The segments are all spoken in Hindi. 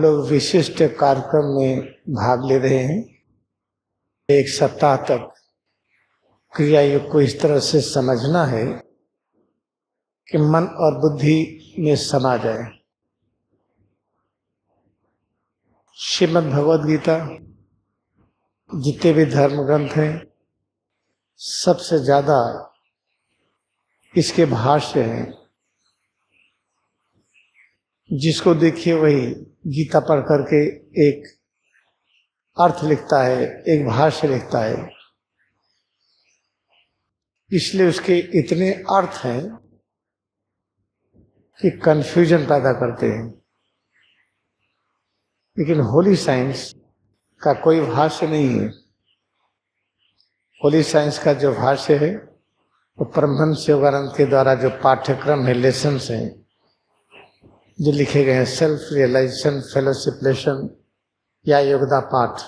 लोग विशिष्ट कार्यक्रम में भाग ले रहे हैं। एक सप्ताह तक क्रिया योग को इस तरह से समझना है कि मन और बुद्धि में समा जाए। श्रीमद् भगवद गीता जितने भी धर्म ग्रंथ हैं, सबसे ज्यादा इसके भाष्य हैं। जिसको देखिए वही गीता पढ़ करके एक अर्थ लिखता है, एक भाष्य लिखता है। इसलिए उसके इतने अर्थ हैं कि कंफ्यूजन पैदा करते हैं। लेकिन होली साइंस का कोई भाष्य नहीं है। होली साइंस का जो भाष्य है वो परमहंस योगानंद के द्वारा जो पाठ्यक्रम है, लेसन्स हैं जो लिखे गए हैं, सेल्फ रियलाइजेशन फेलोशिप लेसन या योगदा पाठ,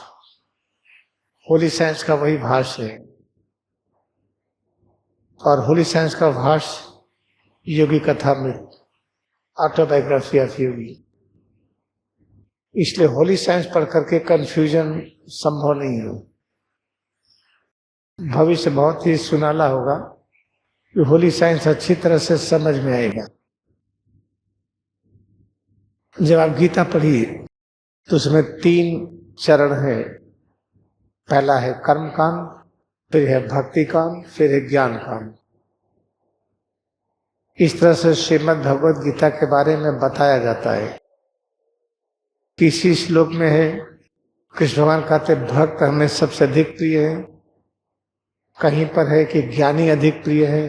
होली साइंस का वही भाष्य है। और होली साइंस का भाष्य योगी कथामृत, ऑटोबायोग्राफी ऑफ योगी। इसलिए होली साइंस पढ़ करके कंफ्यूजन संभव नहीं है। भविष्य बहुत ही सुनाला होगा कि होली साइंस अच्छी तरह से समझ में आएगा। जब आप गीता पढ़िए तो उसमें 3 चरण है। पहला है कर्म कांड, फिर है भक्ति कांड, फिर है ज्ञान कांड। इस तरह से श्रीमद् भगवद गीता के बारे में बताया जाता है। किसी श्लोक में है कृष्ण भगवान कहते भक्त हमें सबसे अधिक प्रिय है, कहीं पर है कि ज्ञानी अधिक प्रिय है,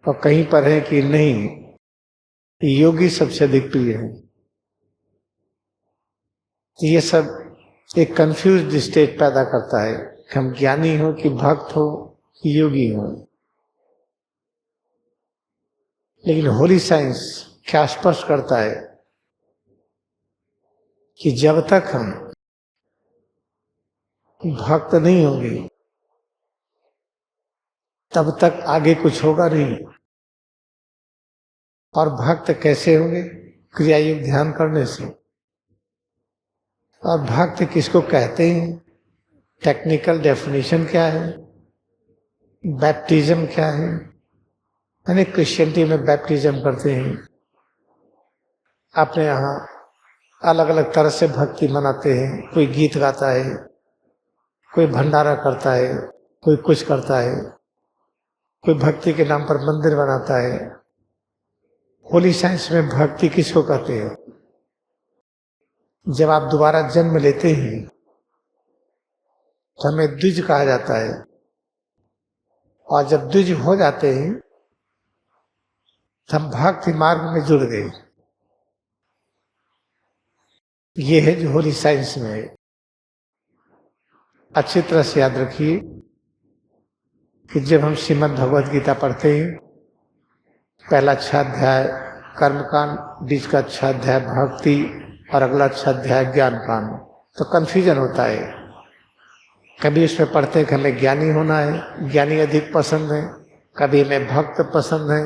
और कहीं पर है कि नहीं, योगी सबसे अधिक प्रिय है। ये सब एक कंफ्यूज्ड स्टेट पैदा करता है कि हम ज्ञानी हो कि भक्त हो कि योगी हो। लेकिन होली साइंस क्या स्पष्ट करता है कि जब तक हम भक्त नहीं होंगे तब तक आगे कुछ होगा नहीं। और भक्त कैसे होंगे? क्रिया योग ध्यान करने से। और भक्त किसको कहते हैं? टेक्निकल डेफिनेशन क्या है? बैप्टिज्म क्या है? यानी क्रिश्चियनिटी में बैप्टिज्म करते हैं। अपने यहाँ अलग अलग तरह से भक्ति मनाते हैं। कोई गीत गाता है, कोई भंडारा करता है, कोई कुछ करता है, कोई भक्ति के नाम पर मंदिर बनाता है। होली साइंस में भक्ति किसको कहते हैं? जब आप दोबारा जन्म लेते हैं तो हमें द्विज कहा जाता है। और जब द्विज हो जाते हैं तो हम भक्ति मार्ग में जुड़ गए। ये है जो होली साइंस में है। अच्छी तरह से याद रखिए कि जब हम श्रीमद् भगवद गीता पढ़ते हैं, पहला 6 अध्याय कर्मकांड, बीच का 6 अध्याय भक्ति और अगला 6 अध्याय ज्ञान कांड, तो कंफ्यूजन होता है। कभी उसमें पढ़ते हैं कि हमें ज्ञानी होना है, ज्ञानी अधिक पसंद है, कभी हमें भक्त पसंद है,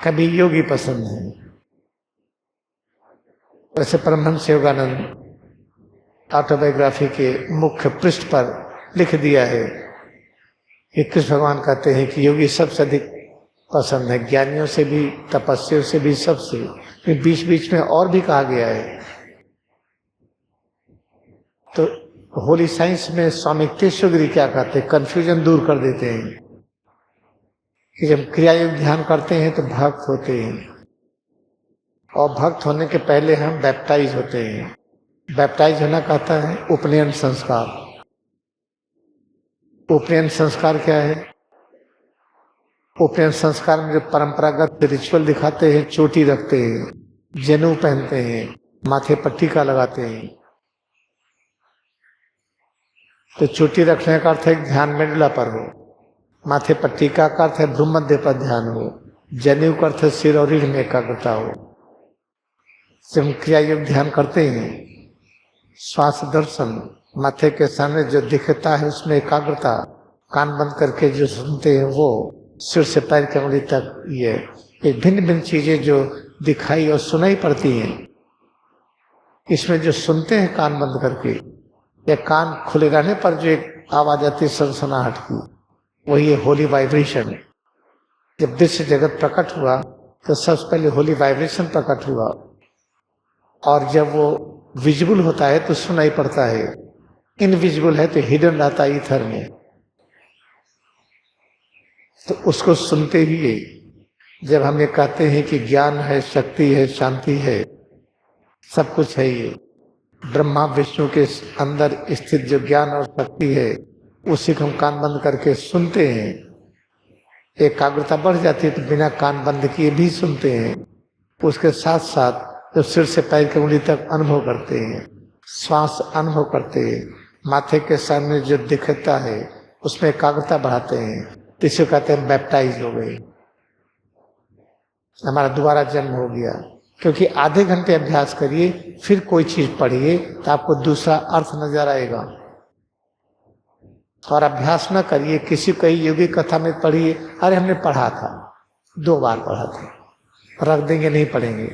कभी योगी पसंद है। वैसे परमहंस योगानंद ऑटोबायोग्राफी के मुख्य पृष्ठ पर लिख दिया है कि कृष्ण भगवान कहते हैं कि योगी सबसे अधिक पसंद है, ज्ञानियों से भी, तपस्वियों से भी, सबसे। फिर बीच बीच में और भी कहा गया है। तो होली साइंस में स्वामी तेश्वगिरी क्या कहते हैं? कंफ्यूजन दूर कर देते हैं कि जब क्रिया योग ध्यान करते हैं तो भक्त होते हैं, और भक्त होने के पहले हम बैप्टाइज होते हैं। बैप्टाइज होना कहता है उपनयन संस्कार। उपनयन संस्कार क्या है? उपनयन संस्कार में जो परंपरागत रिचुअल दिखाते हैं, चोटी रखते हैं, जनेऊ पहनते हैं, माथे पर टीका लगाते हैं। तो चोटी रखने का अर्थ है ध्यान मंडला पर हो, माथे पर टीका का अर्थ है भ्रूमध्य पर ध्यान हो, जनेऊ का अर्थ है सिर और रीढ़ में एकाग्रता हो। जब क्रिया योग ध्यान करते हैं, श्वास दर्शन, माथे के सामने जो दिखता है उसमें एकाग्रता, कान बंद करके जो सुनते हैं वो, सिर से पैर की उंगली तक, ये भिन्न भिन्न चीजें जो दिखाई और सुनाई पड़ती हैं, इसमें जो सुनते हैं कान बंद करके, या कान खुले रहने पर जो एक आवाज आती है सनसनाहट की, वही है होली वाइब्रेशन। जब दृश्य जगत प्रकट हुआ तो सबसे पहले होली वाइब्रेशन प्रकट हुआ, और जब वो विजिबल होता है तो सुनाई पड़ता है, इनविजिबल है तो हिडन रहता है ईथर में। तो उसको सुनते हुए जब हम ये कहते हैं कि ज्ञान है, शक्ति है, शांति है, सब कुछ है, ये ब्रह्मा विष्णु के अंदर स्थित जो ज्ञान और शक्ति है, उसी को हम कान बंद करके सुनते हैं। एकाग्रता बढ़ जाती है तो बिना कान बंद किए भी सुनते हैं। उसके साथ साथ जब सिर से पैर की उंगली तक अनुभव करते हैं, श्वास अनुभव करते हैं, माथे के सामने जो दिखता है उसमें एकाग्रता बढ़ाते हैं, इसे कहते हैं बैप्टाइज हो गए, हमारा दोबारा जन्म हो गया। क्योंकि आधे घंटे अभ्यास करिए, फिर कोई चीज पढ़िए तो आपको दूसरा अर्थ नजर आएगा। और अभ्यास न करिए, किसी कई योगी कथा में पढ़िए, अरे हमने पढ़ा था, 2 बार पढ़ा था, रख देंगे, नहीं पढ़ेंगे।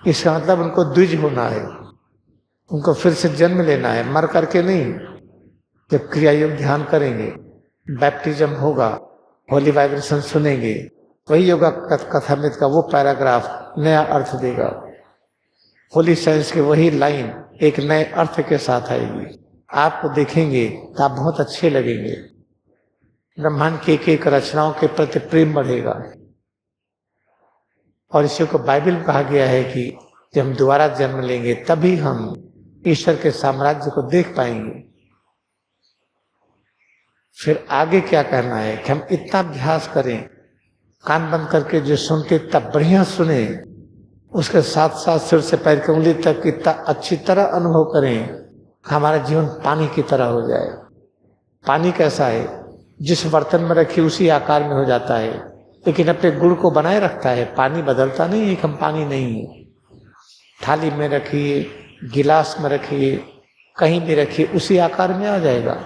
इसका मतलब उनको द्विज होना है, उनको फिर से जन्म लेना है, मर करके नहीं। जब क्रिया योग ध्यान करेंगे, बैप्टिज्म होगा, होली वाइब्रेशन सुनेंगे, वही योगा कथामृत का वो पैराग्राफ नया अर्थ देगा। होली साइंस की वही लाइन एक नए अर्थ के साथ आएगी। आपको देखेंगे तो आप बहुत अच्छे लगेंगे। ब्रह्मांड की एक रचनाओं के प्रति प्रेम बढ़ेगा। और इसी को बाइबल में कहा गया है कि जब हम दोबारा जन्म लेंगे तभी हम ईश्वर के साम्राज्य को देख पाएंगे। फिर आगे क्या करना है कि हम इतना अभ्यास करें, कान बंद करके जो सुनते तब बढ़िया सुने, उसके साथ साथ सिर से पैर की उंगली तक इतना अच्छी तरह अनुभव करें, हमारा जीवन पानी की तरह हो जाए। पानी कैसा है? जिस बर्तन में रखी उसी आकार में हो जाता है, लेकिन अपने गुण को बनाए रखता है। पानी बदलता नहीं, एक हम पानी नहीं है। थाली में रखिए, गिलास में रखिए, कहीं भी रखिए, उसी आकार में आ जाएगा।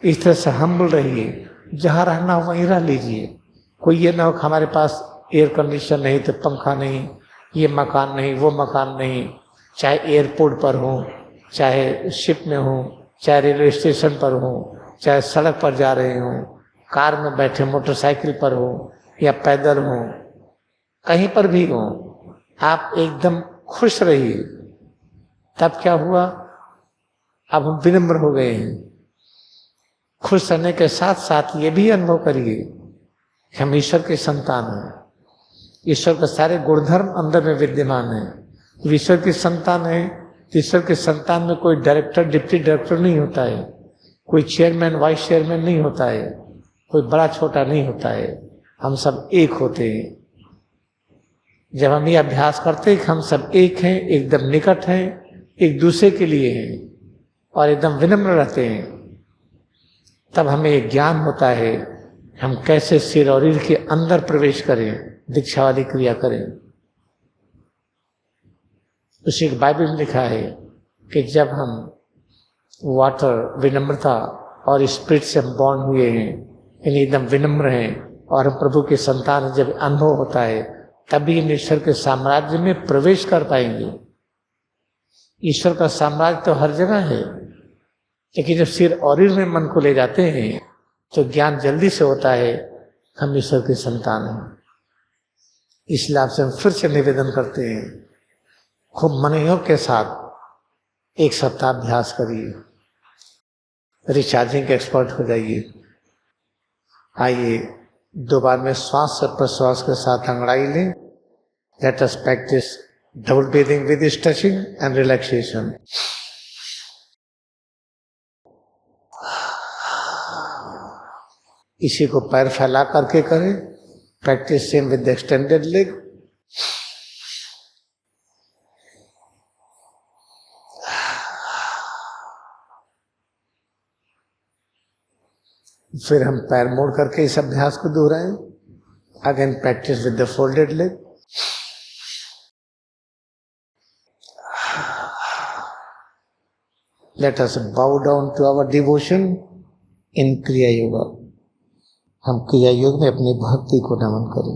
इस तरह से हम्बल रहिए, जहाँ रहना हो वहीं रह लीजिए। कोई ये ना हो कि हमारे पास एयर कंडीशन नहीं तो पंखा नहीं, ये मकान नहीं, वो मकान नहीं। चाहे एयरपोर्ट पर हो, चाहे शिप में हो, चाहे रेलवे स्टेशन पर हो, चाहे सड़क पर जा रहे हो, कार में बैठे, मोटरसाइकिल पर हो या पैदल हो, कहीं पर भी हो, आप एकदम खुश रहिए। तब क्या हुआ? अब हम विनम्र हो गए हैं। खुश रहने के साथ साथ ये भी अनुभव करिए कि हम ईश्वर के संतान हैं। ईश्वर के सारे गुणधर्म अंदर में विद्यमान है। ईश्वर की संतान है, ईश्वर के संतान में कोई डायरेक्टर, डिप्टी डायरेक्टर नहीं होता है, कोई चेयरमैन, वाइस चेयरमैन नहीं होता है, कोई बड़ा छोटा नहीं होता है। हम सब एक होते हैं। जब हम ये अभ्यास करते हैं कि हम सब एक हैं, एकदम निकट हैं, एक दूसरे के लिए हैं और एकदम विनम्र रहते हैं, तब हमें एक ज्ञान होता है हम कैसे सिर और रीढ़ के अंदर प्रवेश करें, दीक्षा वाली क्रिया करें। उसी बाइबल में लिखा है कि जब हम वाटर, विनम्रता और स्पिरिट से हम बॉन्ड हुए हैं, यानी एकदम विनम्र हैं और हम प्रभु के संतान, जब अनुभव होता है तभी हम ईश्वर के साम्राज्य में प्रवेश कर पाएंगे। ईश्वर का साम्राज्य तो हर जगह है, लेकिन जब सिर और रीढ़ में मन को ले जाते हैं तो ज्ञान जल्दी से होता है हम ईश्वर के संतान हैं। इसलिए आपसे हम फिर से निवेदन करते हैं, खूब मनोयोग के साथ 1 सप्ताह अभ्यास करिए, रिचार्जिंग के एक्सपर्ट हो जाइए। आइए 2 बार में श्वास और प्रश्वास के साथ अंगड़ाई लें। Let us practice double breathing with stretching and relaxation. इसी को पैर फैला करके करें। Practice same with extended leg. फिर हम पैर मोड़ करके इस अभ्यास को दोहराएं। Again practice with the folded leg. Let us bow down to our devotion in Kriya yoga. हम क्रिया योग में अपनी भक्ति को नमन करें।